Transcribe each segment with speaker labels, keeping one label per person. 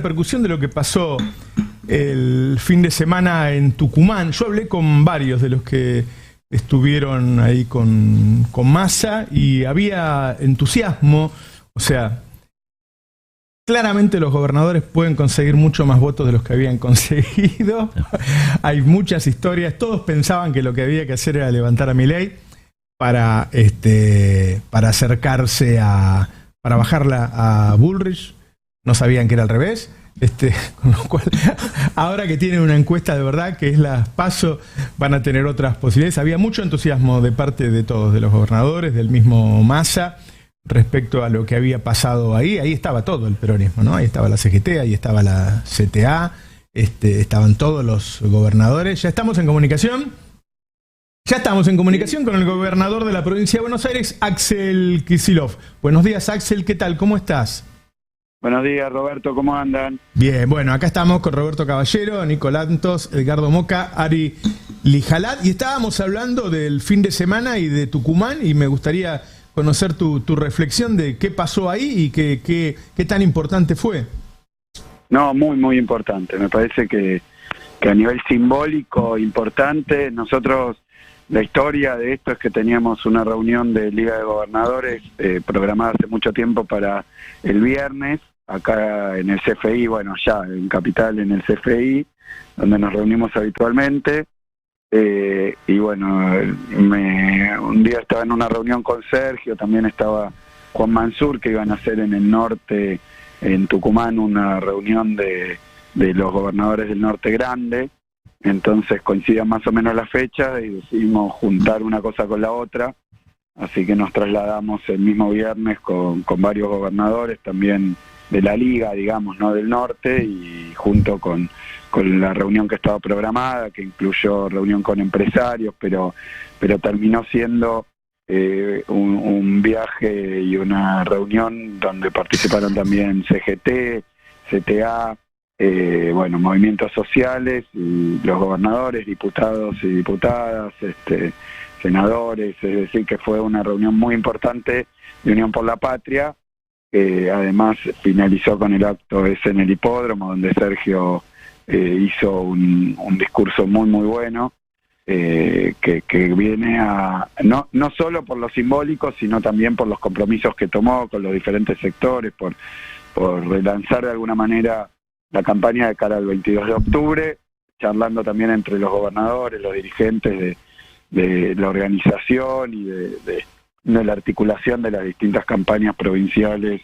Speaker 1: repercusión de lo que pasó el fin de semana en Tucumán. Yo hablé con varios de los que estuvieron ahí con Massa y había entusiasmo. O sea, claramente los gobernadores pueden conseguir mucho más votos de los que habían conseguido. Hay muchas historias. Todos pensaban que lo que había que hacer era levantar a Milei para acercarse para bajarla a Bullrich. No sabían que era al revés. Con lo cual, ahora que tienen una encuesta de verdad, que es la PASO, van a tener otras posibilidades. Había mucho entusiasmo de parte de todos, de los gobernadores, del mismo Massa, respecto a lo que había pasado ahí. Ahí estaba todo el peronismo, ¿no? Ahí estaba la CGT, ahí estaba la CTA, estaban todos los gobernadores. ¿Ya estamos en comunicación? Ya estamos en comunicación con el gobernador de la provincia de Buenos Aires, Axel Kicillof. Buenos días, Axel, ¿qué tal? ¿Cómo estás?
Speaker 2: Buenos días, Roberto, ¿cómo andan?
Speaker 1: Bien, bueno, acá estamos con Roberto Caballero, Nico Lantos, Edgardo Moca, Ari Lijalat, y estábamos hablando del fin de semana y de Tucumán, y me gustaría conocer tu reflexión de qué pasó ahí y qué tan importante fue.
Speaker 2: No, muy importante. Me parece que a nivel simbólico, importante. Nosotros, la historia de esto es que teníamos una reunión de Liga de Gobernadores programada hace mucho tiempo para el viernes, acá en el CFI, bueno, allá en Capital, en el CFI, donde nos reunimos habitualmente. Y bueno, un día estaba en una reunión con Sergio, también estaba Juan Mansur, que iban a hacer en el norte, en Tucumán, una reunión de los gobernadores del norte grande. Entonces coincidían más o menos las fechas y decidimos juntar una cosa con la otra, así que nos trasladamos el mismo viernes con varios gobernadores también de la liga, digamos, no del norte, y junto con la reunión que estaba programada, que incluyó reunión con empresarios, pero terminó siendo un viaje y una reunión donde participaron también CGT, CTA, bueno, movimientos sociales, y los gobernadores, diputados y diputadas, senadores. Es decir, que fue una reunión muy importante de Unión por la Patria, que además finalizó con el acto ese en el hipódromo, donde Sergio hizo un discurso muy bueno, que viene a no solo por lo simbólico, sino también por los compromisos que tomó con los diferentes sectores, por relanzar de alguna manera la campaña de cara al 22 de octubre, charlando también entre los gobernadores, los dirigentes de la organización y de la articulación de las distintas campañas provinciales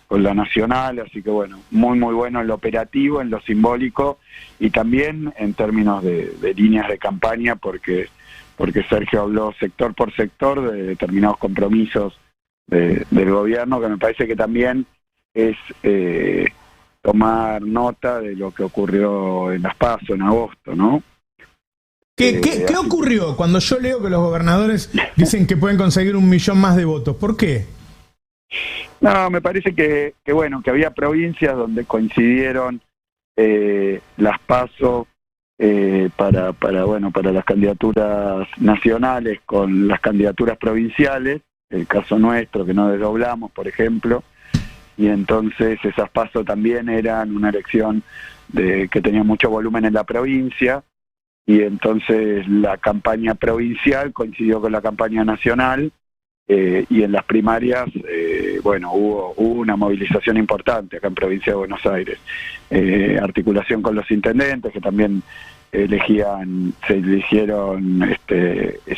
Speaker 2: con la nacional. Así que bueno, muy bueno en lo operativo, en lo simbólico, y también en términos de líneas de campaña, porque Sergio habló sector por sector de determinados compromisos del gobierno, que me parece que también es tomar nota de lo que ocurrió en las PASO en agosto, ¿no?
Speaker 1: ¿Qué ocurrió cuando yo leo que los gobernadores dicen que pueden conseguir 1 millón más de votos? ¿Por qué?
Speaker 2: No, me parece que bueno, que había provincias donde coincidieron las PASO para las candidaturas nacionales con las candidaturas provinciales, el caso nuestro, que no desdoblamos, por ejemplo, y entonces esas PASO también eran una elección que tenía mucho volumen en la provincia, y entonces la campaña provincial coincidió con la campaña nacional, y en las primarias, bueno, hubo una movilización importante acá en provincia de Buenos Aires, articulación con los intendentes, que también se eligieron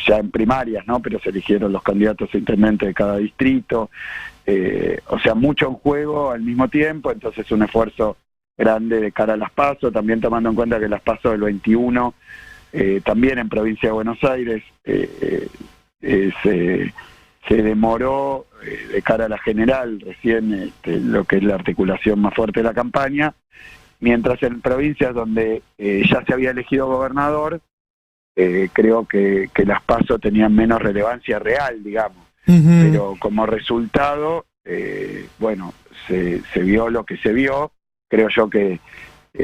Speaker 2: ya en primarias, ¿no? Pero se eligieron los candidatos a intendente de cada distrito, o sea, mucho en juego al mismo tiempo. Entonces un esfuerzo grande de cara a las PASO, también tomando en cuenta que las PASO del 21, también en provincia de Buenos Aires, se demoró de cara a la general recién, lo que es la articulación más fuerte de la campaña, mientras en provincias donde ya se había elegido gobernador, creo que las PASO tenían menos relevancia real, digamos. Pero como resultado, bueno, se vio lo que se vio. Creo yo que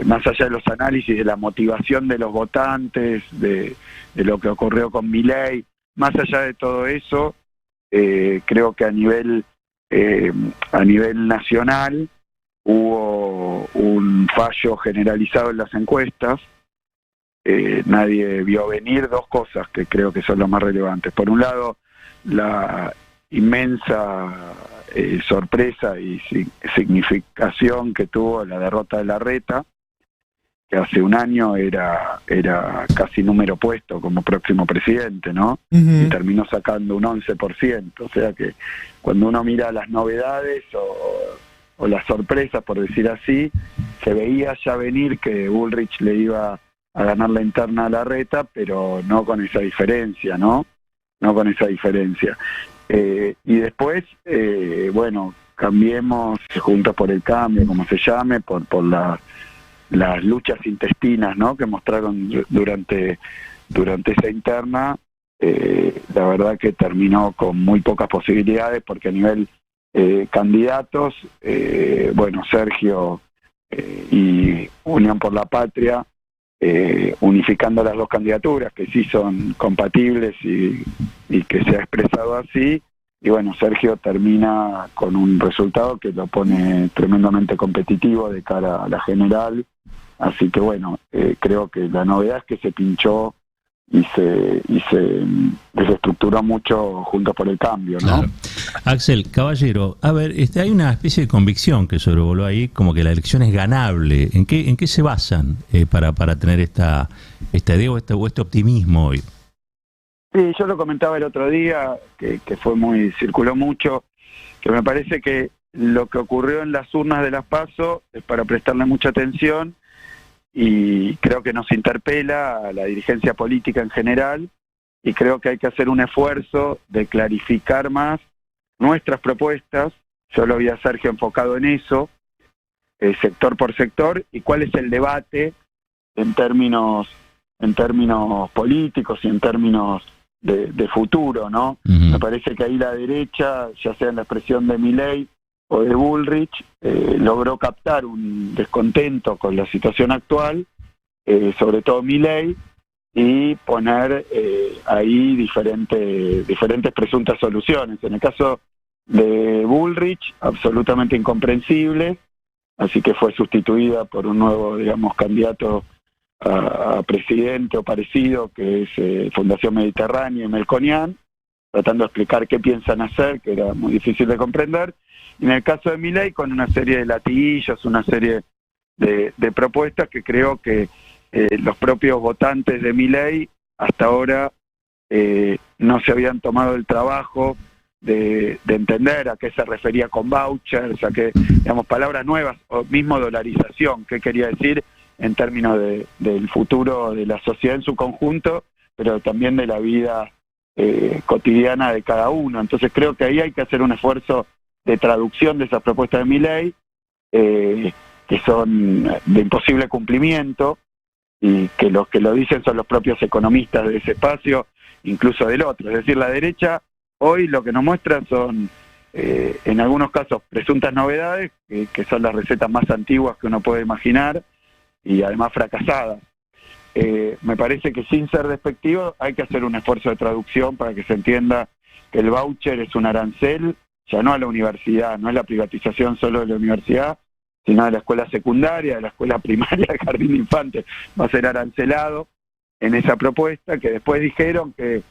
Speaker 2: más allá de los análisis de la motivación de los votantes, de lo que ocurrió con Milei, más allá de todo eso, creo que a nivel nacional hubo un fallo generalizado en las encuestas. Nadie vio venir dos cosas que creo que son lo más relevantes. Por un lado, la inmensa sorpresa y significación que tuvo la derrota de Larreta, que hace un año era casi número puesto como próximo presidente, ¿no? Y terminó sacando un 11%. O sea que cuando uno mira las novedades o las sorpresas, por decir así, se veía ya venir que Bullrich le iba a ganar la interna a Larreta, pero no con esa diferencia, ¿no? No con esa diferencia. Y después, bueno, cambiemos Juntos por el Cambio, como se llame, por las luchas intestinas, ¿no?, que mostraron durante esa interna. La verdad que terminó con muy pocas posibilidades, porque a nivel candidatos, bueno, Sergio y Unión por la Patria, unificando las dos candidaturas, que sí son compatibles y que se ha expresado así, y bueno, Sergio termina con un resultado que lo pone tremendamente competitivo de cara a la general. Así que bueno, creo que la novedad es que se pinchó y se desestructuró mucho Juntos por el Cambio, ¿no?
Speaker 3: Claro. Axel, caballero, a ver, hay una especie de convicción que sobrevoló ahí, como que la elección es ganable. ¿En qué se basan para tener esta idea o este optimismo hoy?
Speaker 2: Sí, yo lo comentaba el otro día, que circuló mucho, que me parece que lo que ocurrió en las urnas de las PASO es para prestarle mucha atención, y creo que nos interpela a la dirigencia política en general, y creo que hay que hacer un esfuerzo de clarificar más nuestras propuestas. Yo lo vi a Sergio enfocado en eso, sector por sector, y cuál es el debate en términos políticos y en términos de futuro, ¿no? Me parece que ahí la derecha, ya sea en la expresión de Milei o de Bullrich, logró captar un descontento con la situación actual, sobre todo Milei, y poner ahí diferentes presuntas soluciones. En el caso de Bullrich, absolutamente incomprensible, así que fue sustituida por un nuevo, digamos, candidato a presidente o parecido, que es Fundación Mediterránea y Melconian, tratando de explicar qué piensan hacer, que era muy difícil de comprender. Y en el caso de Milei, con una serie de latiguillos, una serie de propuestas que creo que los propios votantes de Milei hasta ahora no se habían tomado el trabajo de entender a qué se refería con vouchers, a qué, digamos, palabras nuevas, o mismo dolarización, qué quería decir en términos del futuro de la sociedad en su conjunto, pero también de la vida cotidiana de cada uno. Entonces creo que ahí hay que hacer un esfuerzo de traducción de esas propuestas de Milei, que son de imposible cumplimiento, y que los que lo dicen son los propios economistas de ese espacio, incluso del otro. Es decir, la derecha hoy lo que nos muestra son, en algunos casos, presuntas novedades, que son las recetas más antiguas que uno puede imaginar, y además fracasadas. Me parece que, sin ser despectivo, hay que hacer un esfuerzo de traducción para que se entienda que el voucher es un arancel, ya no a la universidad, no es la privatización solo de la universidad, sino de la escuela secundaria, de la escuela primaria, del jardín de infantes, va a ser arancelado en esa propuesta, que después dijeron que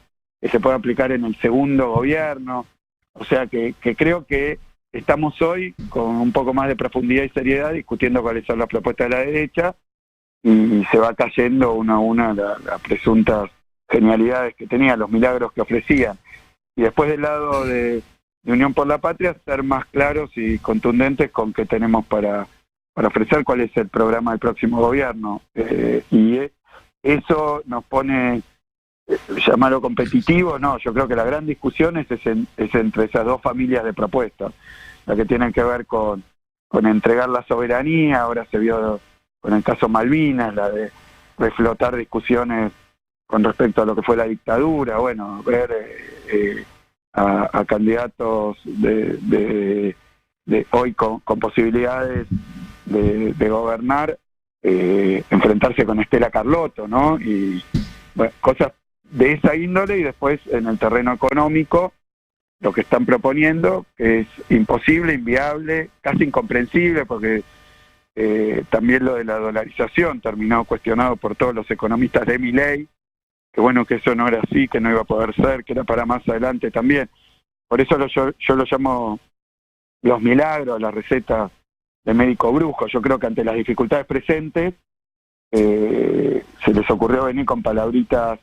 Speaker 2: se puede aplicar en el segundo gobierno. O sea que creo que estamos hoy con un poco más de profundidad y seriedad discutiendo cuáles son las propuestas de la derecha, y se va cayendo una a una las presuntas genialidades que tenía, los milagros que ofrecían. Y después, del lado de Unión por la Patria, ser más claros y contundentes con qué tenemos para ofrecer, cuál es el programa del próximo gobierno. Y eso nos pone, llamarlo competitivo, no, yo creo que la gran discusión es entre esas dos familias de propuestas, la que tienen que ver con entregar la soberanía. Ahora se vio con el caso Malvinas, la de reflotar discusiones con respecto a lo que fue la dictadura, bueno, ver a candidatos de hoy con posibilidades de gobernar, enfrentarse con Estela Carlotto, ¿no? Y bueno, cosas de esa índole. Y después, en el terreno económico, lo que están proponiendo, que es imposible, inviable, casi incomprensible, porque también lo de la dolarización terminó cuestionado por todos los economistas de Milei, que bueno, que eso no era así, que no iba a poder ser, que era para más adelante también. Por eso yo lo llamo los milagros, las recetas de médico brujo. Yo creo que ante las dificultades presentes se les ocurrió venir con palabritas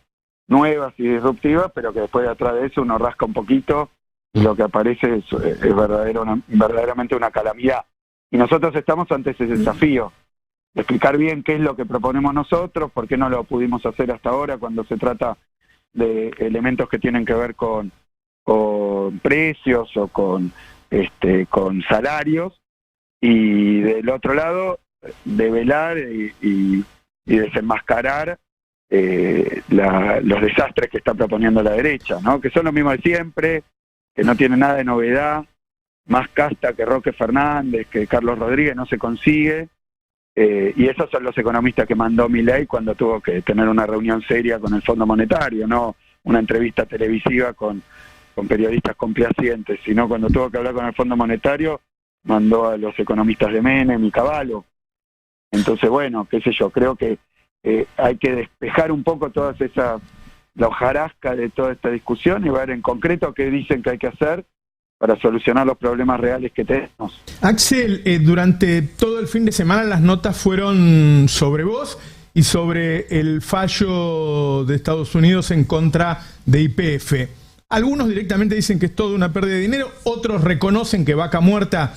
Speaker 2: nuevas y disruptivas, pero que después de atrás de eso uno rasca un poquito y lo que aparece es verdaderamente una calamidad. Y nosotros estamos ante ese desafío de explicar bien qué es lo que proponemos nosotros, por qué no lo pudimos hacer hasta ahora cuando se trata de elementos que tienen que ver con precios o con salarios, y del otro lado develar y desenmascarar los desastres que está proponiendo la derecha, ¿no? Que son los mismos de siempre, que no tienen nada de novedad, más casta que Roque Fernández, que Carlos Rodríguez, no se consigue, y esos son los economistas que mandó Milei cuando tuvo que tener una reunión seria con el Fondo Monetario, no una entrevista televisiva con periodistas complacientes, sino cuando tuvo que hablar con el Fondo Monetario, mandó a los economistas de Menem y Cavallo. Entonces, bueno, qué sé yo, creo que hay que despejar un poco la hojarasca de toda esta discusión y ver en concreto qué dicen que hay que hacer para solucionar los problemas reales que tenemos.
Speaker 1: Axel, durante todo el fin de semana las notas fueron sobre vos y sobre el fallo de Estados Unidos en contra de YPF. Algunos directamente dicen que es toda una pérdida de dinero, otros reconocen que Vaca Muerta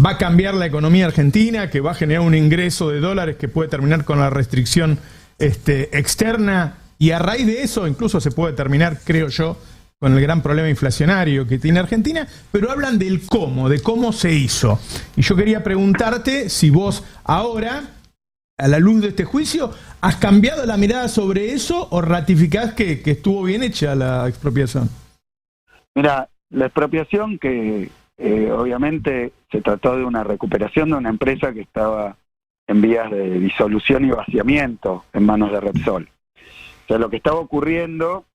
Speaker 1: va a cambiar la economía argentina, que va a generar un ingreso de dólares que puede terminar con la restricción externa, y a raíz de eso incluso se puede terminar, creo yo, con el gran problema inflacionario que tiene Argentina, pero hablan del cómo, de cómo se hizo. Y yo quería preguntarte si vos ahora, a la luz de este juicio, ¿has cambiado la mirada sobre eso o ratificás que estuvo bien hecha la expropiación?
Speaker 2: Mira, la expropiación que obviamente se trató de una recuperación de una empresa que estaba en vías de disolución y vaciamiento en manos de Repsol. O sea, lo que estaba ocurriendo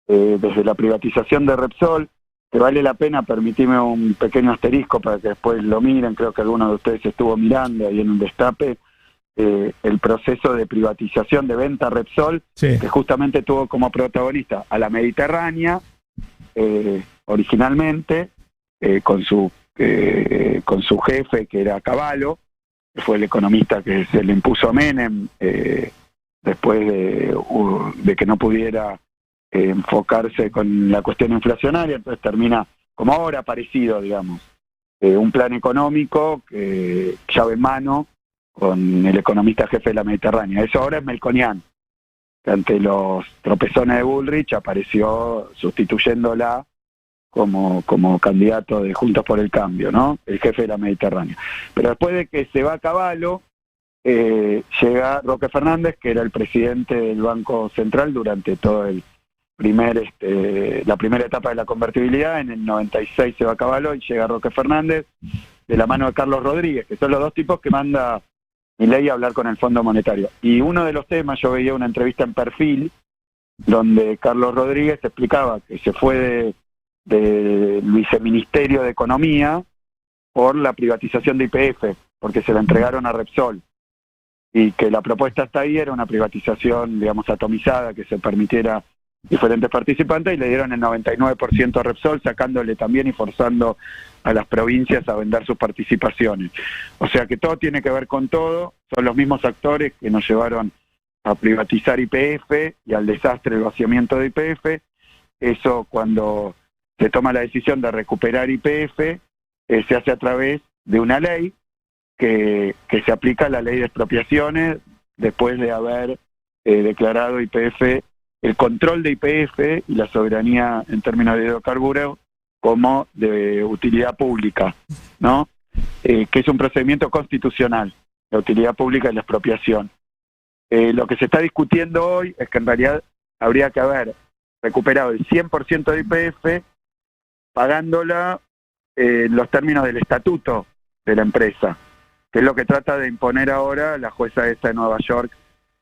Speaker 2: desde la privatización de Repsol, que vale la pena, permitirme un pequeño asterisco para que después lo miren, creo que alguno de ustedes estuvo mirando ahí en un destape, el proceso de privatización de venta Repsol, sí, que justamente tuvo como protagonista a la Mediterránea, originalmente, con su jefe, que era Cavallo, que fue el economista que se le impuso a Menem después de que no pudiera enfocarse con la cuestión inflacionaria. Entonces termina, como ahora, parecido, digamos, un plan económico llave en mano con el economista jefe de la Mediterránea. Eso ahora es Melconian, que ante los tropezones de Bullrich apareció sustituyéndola como candidato de Juntos por el Cambio, ¿no? El jefe de la Mediterránea. Pero después de que se va a Cavallo, llega Roque Fernández, que era el presidente del Banco Central durante todo la primera etapa de la convertibilidad. En el 96 se va a Cavallo y llega Roque Fernández de la mano de Carlos Rodríguez, que son los dos tipos que manda Milei a hablar con el Fondo Monetario. Y uno de los temas, yo veía una entrevista en Perfil, donde Carlos Rodríguez explicaba que se fue del viceministerio de Economía por la privatización de YPF, porque se la entregaron a Repsol, y que la propuesta hasta ahí era una privatización, digamos, atomizada, que se permitiera diferentes participantes, y le dieron el 99% a Repsol, sacándole también y forzando a las provincias a vender sus participaciones. O sea que todo tiene que ver con todo, son los mismos actores que nos llevaron a privatizar YPF y al desastre del vaciamiento de YPF. Eso, cuando se toma la decisión de recuperar YPF, se hace a través de una ley que se aplica a la ley de expropiaciones, después de haber declarado YPF, el control de YPF y la soberanía en términos de hidrocarburos como de utilidad pública, ¿no? Que es un procedimiento constitucional, la utilidad pública y la expropiación. Lo que se está discutiendo hoy es que en realidad habría que haber recuperado el 100% de YPF, pagándola en los términos del estatuto de la empresa, que es lo que trata de imponer ahora la jueza esta de Nueva York,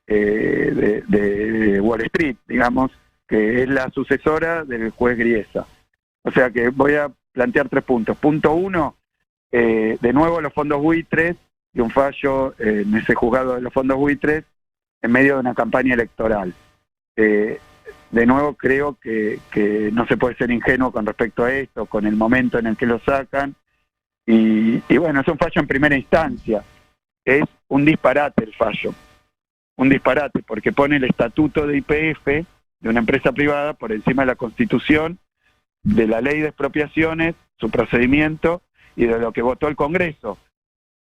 Speaker 2: de Wall Street, digamos, que es la sucesora del juez Griesa. O sea que voy a plantear 3 puntos. Punto 1, de nuevo los fondos buitres y un fallo en ese juzgado de los fondos buitres en medio de una campaña electoral. De nuevo, creo que no se puede ser ingenuo con respecto a esto, con el momento en el que lo sacan, y bueno, es un fallo en primera instancia. Es un disparate el fallo, un disparate, porque pone el estatuto de YPF, de una empresa privada, por encima de la Constitución, de la ley de expropiaciones, su procedimiento, y de lo que votó el Congreso,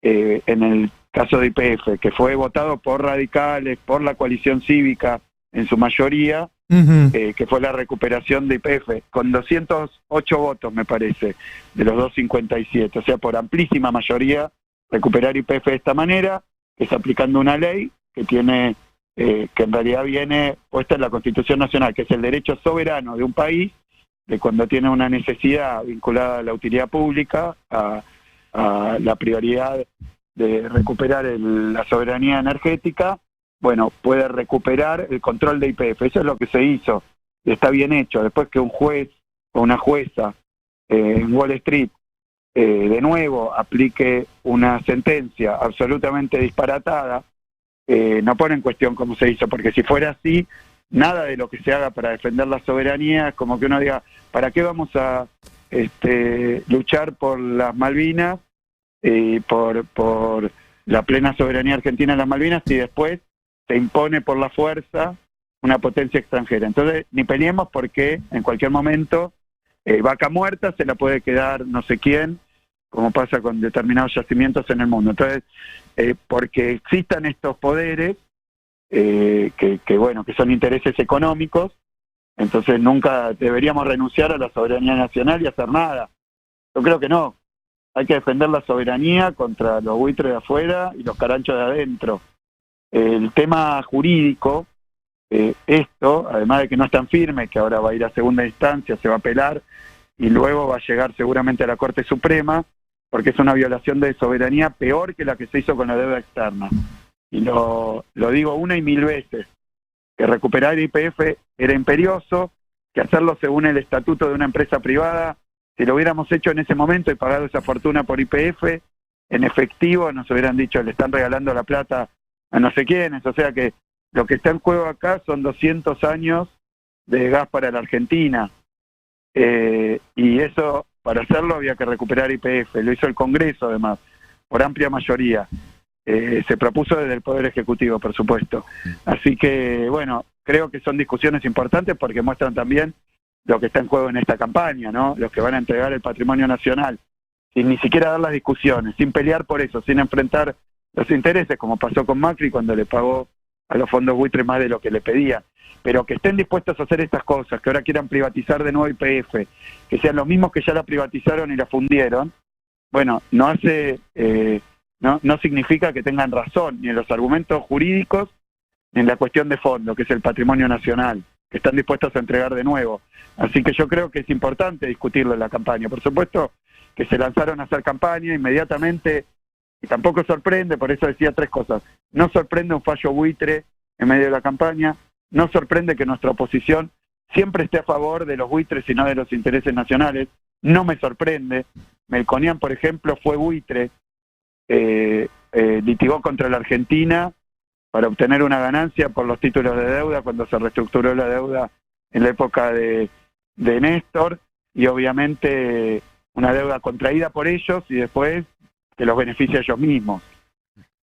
Speaker 2: en el caso de YPF, que fue votado por radicales, por la coalición cívica, en su mayoría, que fue la recuperación de YPF, con 208 votos, me parece, de los 257, o sea, por amplísima mayoría, recuperar YPF de esta manera, que es aplicando una ley que tiene, que en realidad viene puesta en la Constitución Nacional, que es el derecho soberano de un país, de cuando tiene una necesidad vinculada a la utilidad pública, a la prioridad de recuperar la soberanía energética, bueno, puede recuperar el control de YPF. Eso es lo que se hizo, y está bien hecho. Después que un juez o una jueza en Wall Street de nuevo aplique una sentencia absolutamente disparatada, no pone en cuestión cómo se hizo, porque si fuera así, nada de lo que se haga para defender la soberanía, es como que uno diga, ¿para qué vamos a luchar por las Malvinas, por la plena soberanía argentina en las Malvinas, si después se impone por la fuerza una potencia extranjera? Entonces, ni peleemos, porque en cualquier momento vaca muerta se la puede quedar no sé quién, como pasa con determinados yacimientos en el mundo. Entonces, porque existan estos poderes, que son intereses económicos, entonces nunca deberíamos renunciar a la soberanía nacional y hacer nada. Yo creo que no. Hay que defender la soberanía contra los buitres de afuera y los caranchos de adentro. El tema jurídico, esto, además de que no es tan firme, que ahora va a ir a segunda instancia, se va a apelar y luego va a llegar seguramente a la Corte Suprema, porque es una violación de soberanía peor que la que se hizo con la deuda externa. Y lo digo una y mil veces, que recuperar YPF era imperioso, que hacerlo según el estatuto de una empresa privada, si lo hubiéramos hecho en ese momento y pagado esa fortuna por YPF, en efectivo nos hubieran dicho, le están regalando la plata a no sé quiénes. O sea que lo que está en juego acá son 200 años de gas para la Argentina, y eso, para hacerlo había que recuperar YPF, lo hizo el Congreso además, por amplia mayoría. Se propuso desde el Poder Ejecutivo, por supuesto. Así que, bueno, creo que son discusiones importantes porque muestran también lo que está en juego en esta campaña, ¿no? Los que van a entregar el patrimonio nacional, sin ni siquiera dar las discusiones, sin pelear por eso, sin enfrentar los intereses, como pasó con Macri cuando le pagó a los fondos buitres más de lo que le pedían. Pero que estén dispuestos a hacer estas cosas, que ahora quieran privatizar de nuevo YPF, que sean los mismos que ya la privatizaron y la fundieron, bueno, no hace... No significa que tengan razón, ni en los argumentos jurídicos, ni en la cuestión de fondo, que es el patrimonio nacional, que están dispuestos a entregar de nuevo. Así que yo creo que es importante discutirlo en la campaña. Por supuesto que se lanzaron a hacer campaña inmediatamente, y tampoco sorprende, por eso decía tres cosas. No sorprende un fallo buitre en medio de la campaña, no sorprende que nuestra oposición siempre esté a favor de los buitres y no de los intereses nacionales, no me sorprende. Melconian, por ejemplo, fue buitre, litigó contra la Argentina para obtener una ganancia por los títulos de deuda cuando se reestructuró la deuda en la época de Néstor, y obviamente una deuda contraída por ellos y después que los beneficia a ellos mismos.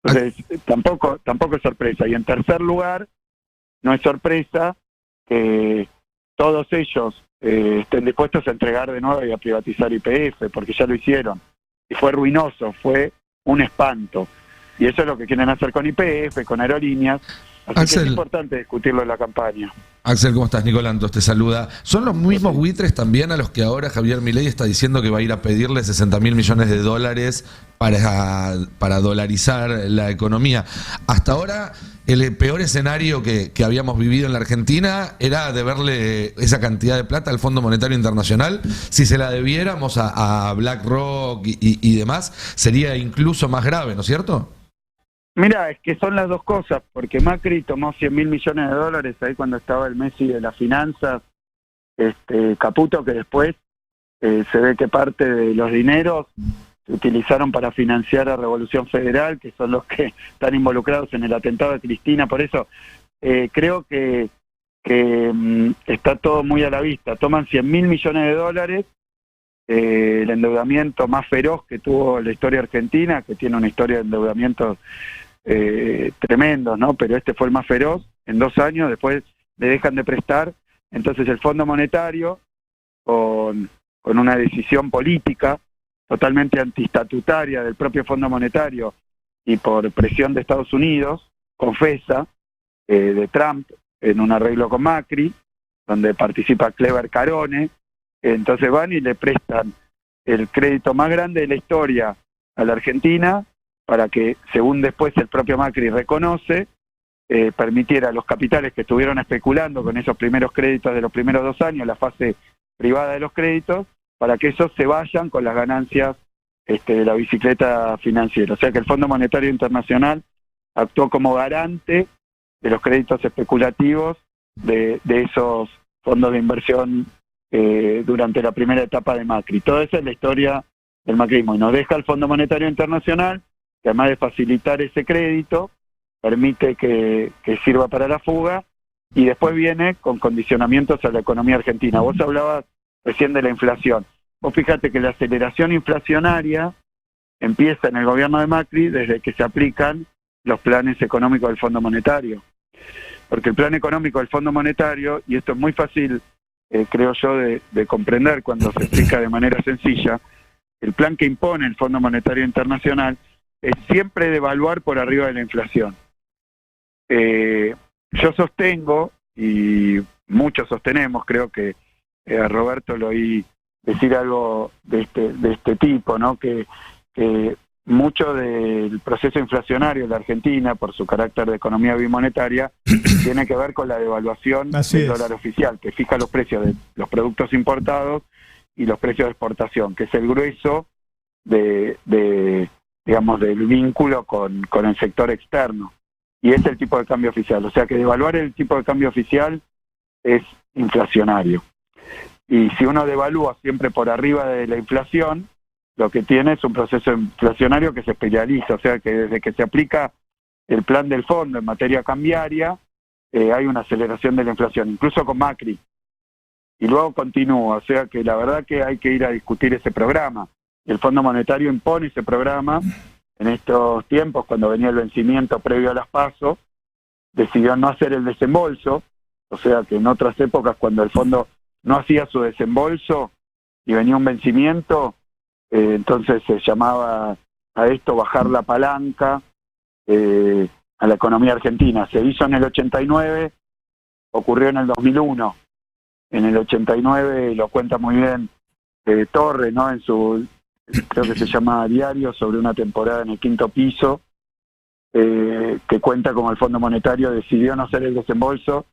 Speaker 2: Entonces tampoco es sorpresa. Y en tercer lugar, no es sorpresa que todos ellos estén dispuestos a entregar de nuevo y a privatizar YPF, porque ya lo hicieron y fue ruinoso, fue un espanto. Y eso es lo que quieren hacer con YPF, con aerolíneas. Así
Speaker 4: Axel,
Speaker 2: que es importante discutirlo en la campaña.
Speaker 4: Axel, ¿cómo estás? Nicolantos te saluda. ¿Son los mismos buitres también a los que ahora Javier Milei está diciendo que va a ir a pedirle 60.000 millones de dólares para dolarizar la economía? Hasta ahora, el peor escenario que habíamos vivido en la Argentina era deberle esa cantidad de plata al Fondo Monetario Internacional. Si se la debiéramos a BlackRock y demás, sería incluso más grave, ¿no es cierto?
Speaker 2: Mira, es que son las dos cosas, porque Macri tomó 100.000 millones de dólares ahí cuando estaba el Messi de las finanzas, Caputo, que después se ve que parte de los dineros se utilizaron para financiar a Revolución Federal, que son los que están involucrados en el atentado de Cristina. Por eso creo que está todo muy a la vista. Toman 100.000 millones de dólares, el endeudamiento más feroz que tuvo la historia argentina, que tiene una historia de endeudamiento tremendo, ¿no? Pero este fue el más feroz. En 2 años después le dejan de prestar. Entonces el Fondo Monetario, con una decisión política totalmente antiestatutaria del propio Fondo Monetario y por presión de Estados Unidos, confesa, de Trump, en un arreglo con Macri, donde participa Clever Carone, entonces van y le prestan el crédito más grande de la historia a la Argentina para que, según después el propio Macri reconoce, permitiera a los capitales que estuvieron especulando con esos primeros créditos de los primeros 2 años, la fase privada de los créditos, para que esos se vayan con las ganancias de la bicicleta financiera. O sea que el Fondo Monetario Internacional actuó como garante de los créditos especulativos de esos fondos de inversión durante la primera etapa de Macri. Toda esa es la historia del macrismo y nos deja el Fondo Monetario Internacional, que además de facilitar ese crédito, permite que sirva para la fuga y después viene con condicionamientos a la economía argentina. Vos hablabas recién de la inflación. Vos fíjate que la aceleración inflacionaria empieza en el gobierno de Macri desde que se aplican los planes económicos del Fondo Monetario. Porque el plan económico del Fondo Monetario, y esto es muy fácil, creo yo, de comprender cuando se explica de manera sencilla, el plan que impone el Fondo Monetario Internacional es siempre devaluar por arriba de la inflación. Yo sostengo, y muchos sostenemos, creo que a Roberto lo oí decir algo de este tipo, ¿no? Que mucho del proceso inflacionario de la Argentina, por su carácter de economía bimonetaria, tiene que ver con la devaluación del dólar oficial, que fija los precios de los productos importados y los precios de exportación, que es el grueso digamos, del vínculo con el sector externo. Y es el tipo de cambio oficial. O sea que devaluar el tipo de cambio oficial es inflacionario. Y si uno devalúa siempre por arriba de la inflación, lo que tiene es un proceso inflacionario que se especializa. O sea que desde que se aplica el plan del fondo en materia cambiaria, hay una aceleración de la inflación, incluso con Macri. Y luego continúa. O sea que la verdad que hay que ir a discutir ese programa. El Fondo Monetario impone ese programa. En estos tiempos, cuando venía el vencimiento previo a las PASO, decidió no hacer el desembolso. O sea que en otras épocas, cuando el fondo no hacía su desembolso y venía un vencimiento, entonces se llamaba a esto bajar la palanca a la economía argentina. Se hizo en el 89, ocurrió en el 2001. En el 89 lo cuenta muy bien Torre, ¿no? En su, creo que se llama Diario, sobre una temporada en el 5º piso, que cuenta como el Fondo Monetario decidió no hacer el desembolso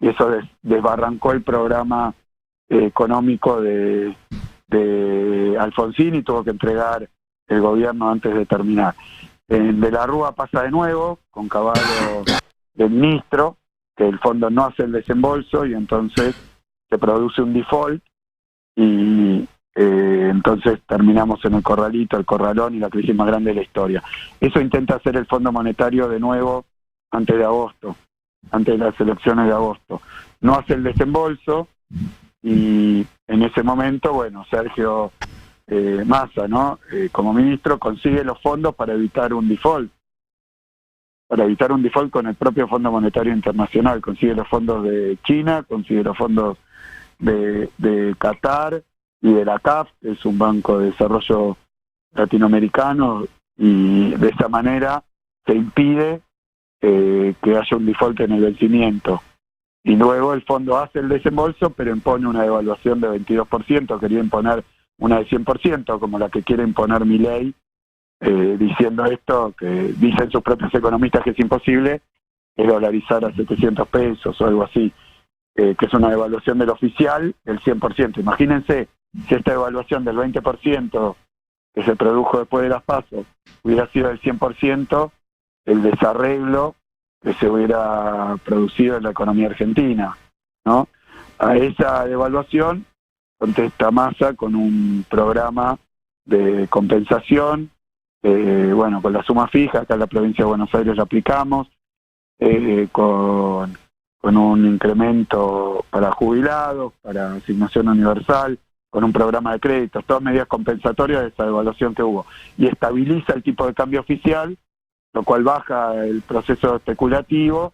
Speaker 2: y eso desbarrancó el programa económico de Alfonsín y tuvo que entregar el gobierno antes de terminar. De la Rúa pasa de nuevo, con Cavallo del ministro, que el fondo no hace el desembolso y entonces se produce un default y entonces terminamos en el corralito, el corralón y la crisis más grande de la historia. Eso intenta hacer el Fondo Monetario de nuevo antes de agosto, antes de las elecciones de agosto. No hace el desembolso y en ese momento, bueno, Sergio Massa, ¿no? Como ministro consigue los fondos para evitar un default. Para evitar un default con el propio Fondo Monetario Internacional. Consigue los fondos de China, consigue los fondos de Qatar y de la CAF, que es un banco de desarrollo latinoamericano, y de esa manera se impide que haya un default en el vencimiento. Y luego el fondo hace el desembolso, pero impone una devaluación de 22%, quería imponer una de 100%, como la que quiere imponer Milei, diciendo esto, que dicen sus propios economistas que es imposible, es dolarizar a 700 pesos o algo así, que es una devaluación del oficial del 100%. Imagínense si esta devaluación del 20% que se produjo después de las PASO hubiera sido del 100%, el desarreglo que se hubiera producido en la economía argentina, ¿no? A esa devaluación contesta Massa con un programa de compensación, bueno, con la suma fija, acá en la provincia de Buenos Aires lo aplicamos, con un incremento para jubilados, para asignación universal, con un programa de créditos, todas medidas compensatorias de esa devaluación que hubo. Y estabiliza el tipo de cambio oficial, lo cual baja el proceso especulativo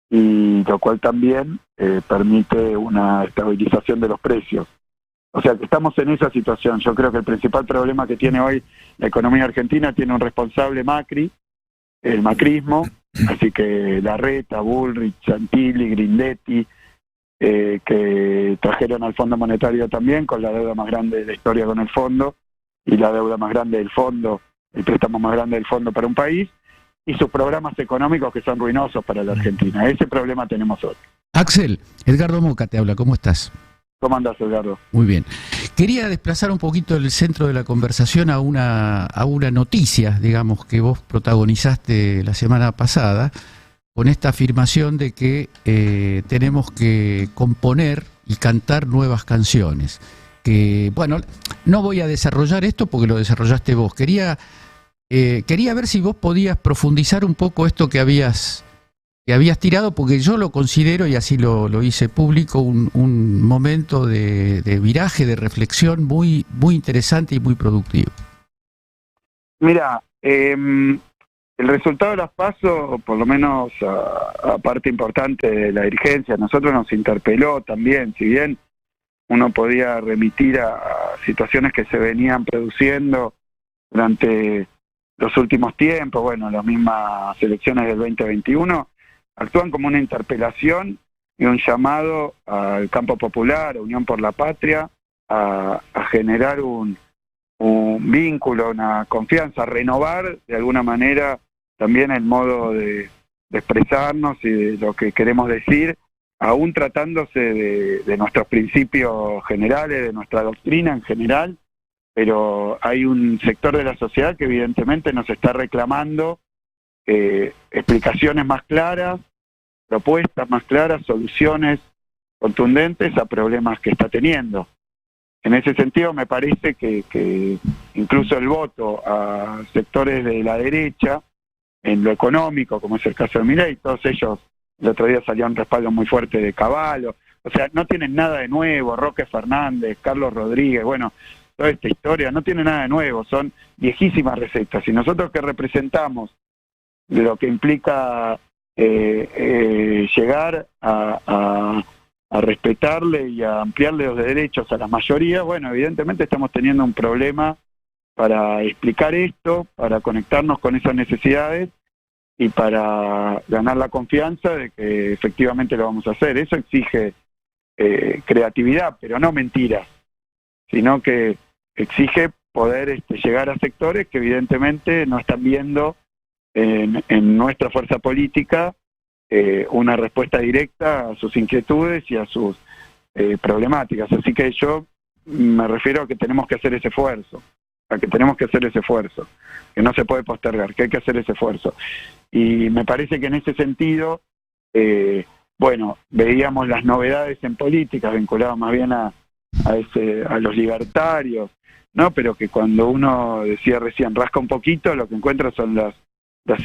Speaker 2: y lo cual también permite una estabilización de los precios. O sea que estamos en esa situación. Yo creo que el principal problema que tiene hoy la economía argentina tiene un responsable Macri, el macrismo, así que Larreta, Bullrich, Santilli, Grindetti, que trajeron al Fondo Monetario también, con la deuda más grande de la historia con el fondo, y la deuda más grande del fondo, el préstamo más grande del fondo para un país, y sus programas económicos que son ruinosos para la Argentina. Ese problema tenemos hoy.
Speaker 5: Axel, Edgardo Moca te habla, ¿cómo estás?
Speaker 2: ¿Cómo andás, Edgardo?
Speaker 5: Muy bien. Quería desplazar un poquito el centro de la conversación a una noticia, digamos, que vos protagonizaste la semana pasada, con esta afirmación de que tenemos que componer y cantar nuevas canciones. Que, bueno, no voy a desarrollar esto porque lo desarrollaste vos. Quería ver si vos podías profundizar un poco esto que habías tirado, porque yo lo considero, y así lo hice público, un momento de viraje, de reflexión muy, muy interesante y muy productivo.
Speaker 2: Mira, el resultado de las PASO, por lo menos a parte importante de la dirigencia, a nosotros nos interpeló también, si bien uno podía remitir a situaciones que se venían produciendo durante los últimos tiempos, bueno, las mismas elecciones del 2021, actúan como una interpelación y un llamado al campo popular, a Unión por la Patria, a generar un vínculo, una confianza, a renovar de alguna manera también el modo de expresarnos y de lo que queremos decir, aún tratándose de nuestros principios generales, de nuestra doctrina en general, pero hay un sector de la sociedad que evidentemente nos está reclamando explicaciones más claras, propuestas más claras, soluciones contundentes a problemas que está teniendo. En ese sentido me parece que incluso el voto a sectores de la derecha, en lo económico, como es el caso de Milei, todos ellos el otro día salió un respaldo muy fuerte de Cavallo, o sea, no tienen nada de nuevo, Roque Fernández, Carlos Rodríguez, bueno, toda esta historia no tiene nada de nuevo, son viejísimas recetas, y nosotros que representamos de lo que implica llegar a respetarle y a ampliarle los derechos a la mayoría, bueno, evidentemente estamos teniendo un problema para explicar esto, para conectarnos con esas necesidades y para ganar la confianza de que efectivamente lo vamos a hacer. Eso exige creatividad, pero no mentiras, sino que exige poder llegar a sectores que evidentemente no están viendo en nuestra fuerza política una respuesta directa a sus inquietudes y a sus problemáticas. Así que yo me refiero a que tenemos que hacer ese esfuerzo, que no se puede postergar, que hay que hacer ese esfuerzo. Y me parece que en ese sentido, bueno, veíamos las novedades en política vinculadas más bien a los libertarios, ¿no? Pero que cuando uno decía recién rasca un poquito, lo que encuentra son las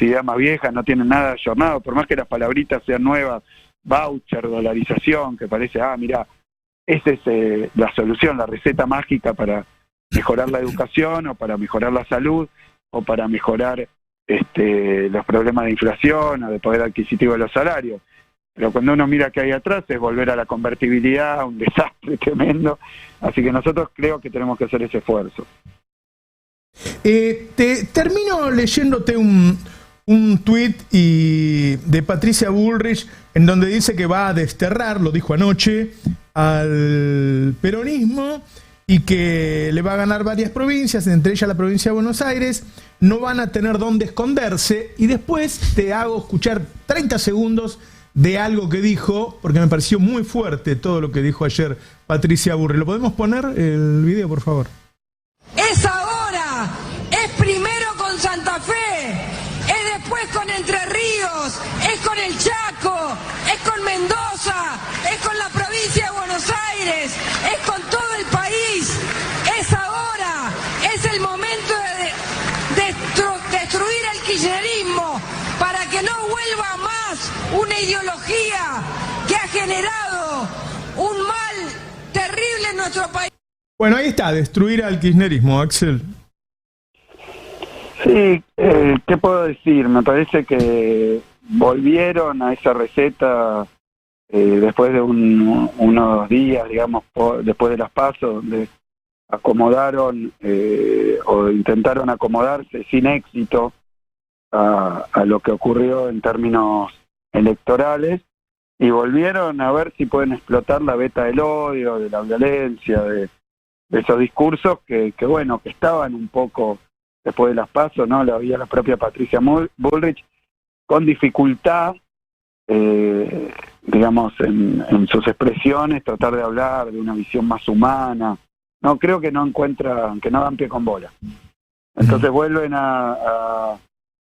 Speaker 2: ideas más viejas, no tienen nada ayornado, por más que las palabritas sean nuevas, voucher, dolarización, que parece, mira, esa es la solución, la receta mágica para mejorar la educación, o para mejorar la salud, o para mejorar los problemas de inflación o de poder adquisitivo de los salarios. Pero cuando uno mira qué hay atrás, es volver a la convertibilidad, un desastre tremendo. Así que nosotros creo que tenemos que hacer ese esfuerzo.
Speaker 1: Termino leyéndote un tuit de Patricia Bullrich en donde dice que va a desterrar, lo dijo anoche, al peronismo y que le va a ganar varias provincias, entre ellas la provincia de Buenos Aires, no van a tener dónde esconderse, y después te hago escuchar 30 segundos de algo que dijo, porque me pareció muy fuerte todo lo que dijo ayer Patricia Bullrich. ¿Lo podemos poner el video, por favor?
Speaker 6: Es ahora, es primero con Santa Fe, es después con Entre Ríos, es con el Chaco, es con Mendoza, es con la provincia de Buenos Aires, es con todo el país. Es ahora, es el momento. una ideología que ha generado un mal terrible en nuestro país.
Speaker 1: Bueno, ahí está, destruir al kirchnerismo, Axel.
Speaker 2: Sí, ¿qué puedo decir? Me parece que volvieron a esa receta después de unos días, digamos, después de las PASO, donde acomodaron o intentaron acomodarse sin éxito a lo que ocurrió en términos electorales, y volvieron a ver si pueden explotar la beta del odio, de la violencia, de esos discursos que bueno, que estaban un poco después de las PASO, ¿no? La había la propia Patricia Bullrich con dificultad, digamos, en sus expresiones, tratar de hablar de una visión más humana. No, creo que no encuentran, que no dan pie con bola. Entonces vuelven a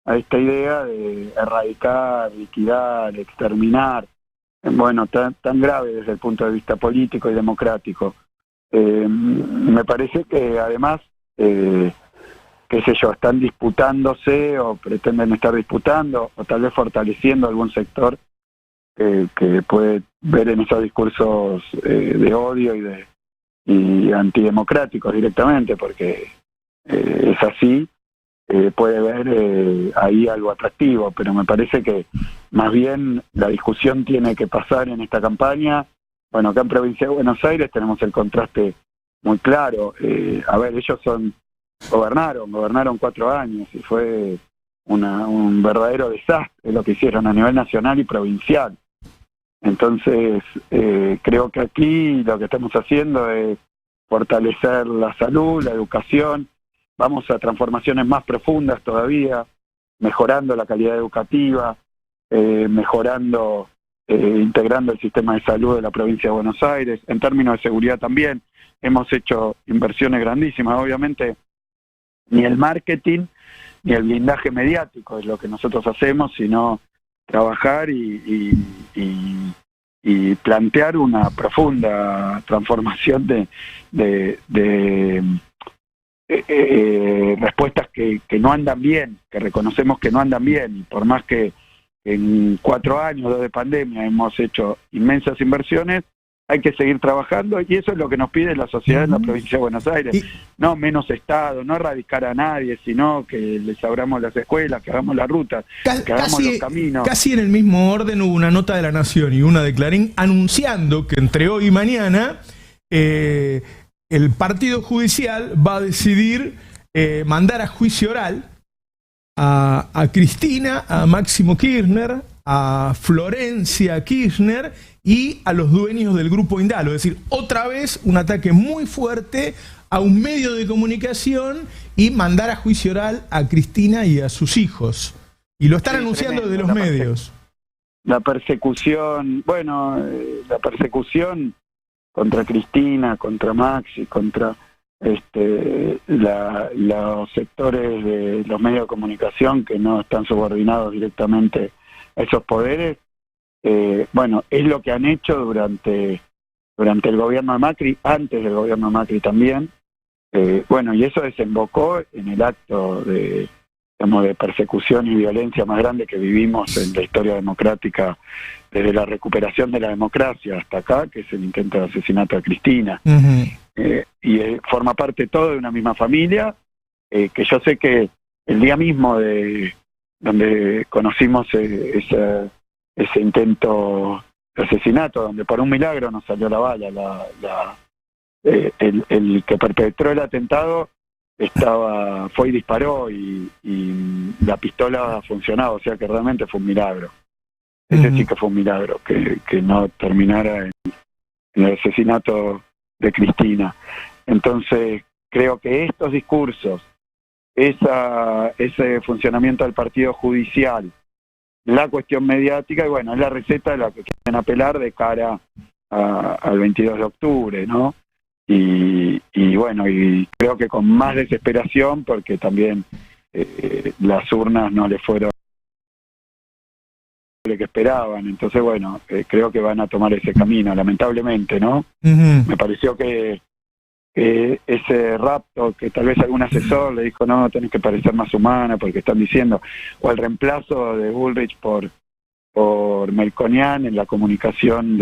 Speaker 2: esta idea de erradicar, liquidar, exterminar, bueno, tan grave desde el punto de vista político y democrático. Me parece que además, qué sé yo, están disputándose o pretenden estar disputando o tal vez fortaleciendo algún sector que puede ver en esos discursos de odio y antidemocráticos directamente, porque es así, puede ver ahí algo atractivo, pero me parece que más bien la discusión tiene que pasar en esta campaña. Bueno, acá en Provincia de Buenos Aires tenemos el contraste muy claro. A ver, ellos gobernaron 4 años y fue un verdadero desastre lo que hicieron a nivel nacional y provincial. Entonces, creo que aquí lo que estamos haciendo es fortalecer la salud, la educación. Vamos a transformaciones más profundas todavía, mejorando la calidad educativa, mejorando, integrando el sistema de salud de la provincia de Buenos Aires. En términos de seguridad también hemos hecho inversiones grandísimas. Obviamente, ni el marketing ni el blindaje mediático es lo que nosotros hacemos, sino trabajar y plantear una profunda transformación de respuestas que no andan bien, que reconocemos que no andan bien, y por más que en 4 años de pandemia hemos hecho inmensas inversiones, hay que seguir trabajando, y eso es lo que nos pide la sociedad en la provincia de Buenos Aires. No menos Estado, no erradicar a nadie, sino que les abramos las escuelas, que hagamos la ruta, que hagamos los caminos.
Speaker 1: Casi en el mismo orden hubo una nota de La Nación y una de Clarín anunciando que entre hoy y mañana el Partido Judicial va a decidir mandar a juicio oral a Cristina, a Máximo Kirchner, a Florencia Kirchner y a los dueños del Grupo Indalo. Es decir, otra vez un ataque muy fuerte a un medio de comunicación y mandar a juicio oral a Cristina y a sus hijos. Y lo están anunciando desde los medios.
Speaker 2: La persecución, la persecución contra Cristina, contra Maxi, contra los sectores de los medios de comunicación que no están subordinados directamente a esos poderes, es lo que han hecho durante el gobierno de Macri, antes del gobierno de Macri también, y eso desembocó en el acto de persecución y violencia más grande que vivimos en la historia democrática desde la recuperación de la democracia hasta acá, que es el intento de asesinato de Cristina. Forma parte todo de una misma familia, que yo sé que el día mismo donde conocimos ese intento de asesinato, donde por un milagro nos salió la bala, el que perpetró el atentado fue y disparó y la pistola funcionaba, o sea que realmente fue un milagro. Ese sí que fue un milagro, que no terminara en el asesinato de Cristina. Entonces creo que estos discursos, ese funcionamiento del Partido Judicial, la cuestión mediática, es la receta a la que quieren apelar de cara al 22 de octubre, ¿no? Y creo que con más desesperación, porque también las urnas no les fueron lo que esperaban. Entonces, creo que van a tomar ese camino, lamentablemente, ¿no? Me pareció que ese rapto, que tal vez algún asesor le dijo, no, tenés que parecer más humana porque están diciendo, o el reemplazo de Bullrich por por Melconian en la comunicación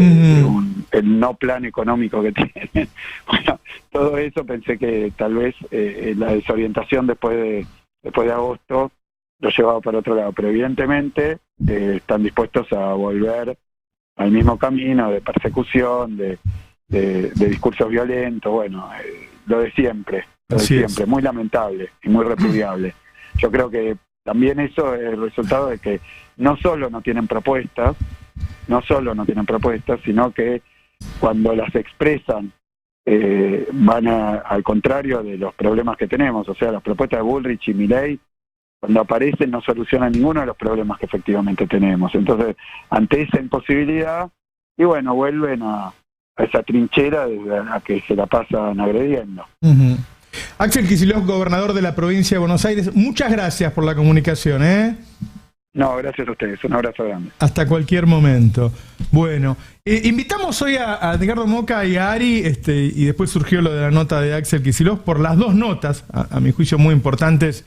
Speaker 2: el no plan económico que tienen. Bueno, todo eso pensé que tal vez la desorientación después de agosto lo llevaba para otro lado, pero evidentemente están dispuestos a volver al mismo camino de persecución, de discursos violentos, bueno, lo de siempre, muy lamentable y muy repudiable. Yo creo que también eso es el resultado de que no solo no tienen propuestas, sino que cuando las expresan van al contrario de los problemas que tenemos. O sea, las propuestas de Bullrich y Milei, cuando aparecen, no solucionan ninguno de los problemas que efectivamente tenemos. Entonces, ante esa imposibilidad, y bueno, vuelven a esa trinchera desde la que se la pasan agrediendo.
Speaker 1: Axel Kicillof, gobernador de la provincia de Buenos Aires, muchas gracias por la comunicación, ¿eh?
Speaker 2: No, gracias a ustedes, un abrazo grande.
Speaker 1: Hasta cualquier momento. Bueno, invitamos hoy a Edgardo Moca y a Ari, y después surgió lo de la nota de Axel Kicillof, por las dos notas, a mi juicio muy importantes,